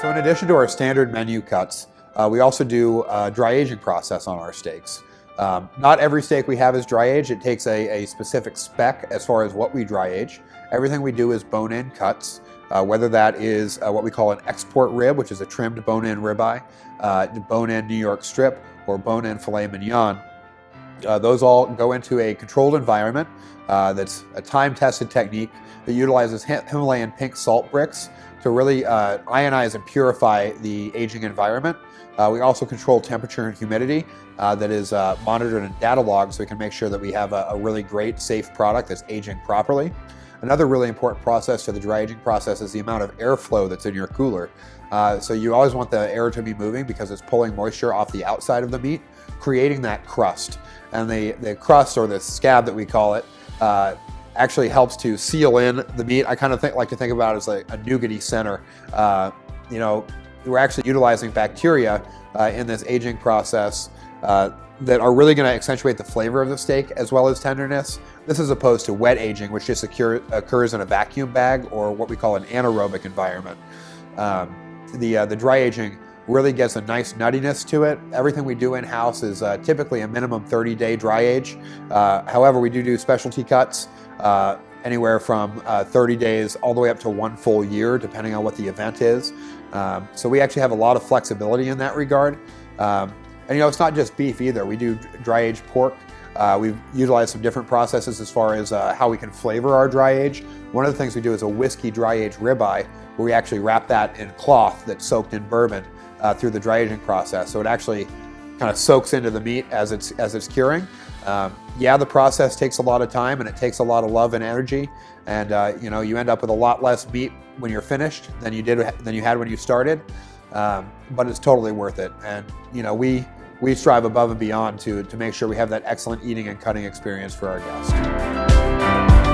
So in addition to our standard menu cuts, we also do a dry aging process on our steaks. Not every steak we have is dry aged. It takes a specific spec as far as what we dry age. Everything we do is bone-in cuts, whether that is what we call an export rib, which is a trimmed bone-in ribeye, bone-in New York strip, or bone-in filet mignon. Those all go into a controlled environment that's a time-tested technique that utilizes Himalayan pink salt bricks to really ionize and purify the aging environment. We also control temperature and humidity that is monitored and data logged, so we can make sure that we have a really great, safe product that's aging properly. Another really important process to the dry aging process is the amount of airflow that's in your cooler. So you always want the air to be moving because it's pulling moisture off the outside of the meat, creating that crust. And the crust, or the scab that we call it, actually helps to seal in the meat. I kind of like to think about it as like a nougaty center. We're actually utilizing bacteria in this aging process that are really going to accentuate the flavor of the steak as well as tenderness. This is opposed to wet aging, which just occurs in a vacuum bag or what we call an anaerobic environment. The dry aging really gets a nice nuttiness to it. Everything we do in-house is typically a minimum 30-day dry age. However, we do specialty cuts anywhere from 30 days all the way up to 1 full year, depending on what the event is. So we actually have a lot of flexibility in that regard. And it's not just beef either. We do dry aged pork. We've utilized some different processes as far as how we can flavor our dry age. One of the things we do is a whiskey dry aged ribeye, where we actually wrap that in cloth that's soaked in bourbon through the dry aging process. So it actually kind of soaks into the meat as it's curing. The process takes a lot of time and it takes a lot of love and energy, and you end up with a lot less meat when you're finished than you had when you started. But it's totally worth it, and we strive above and beyond to make sure we have that excellent eating and cutting experience for our guests.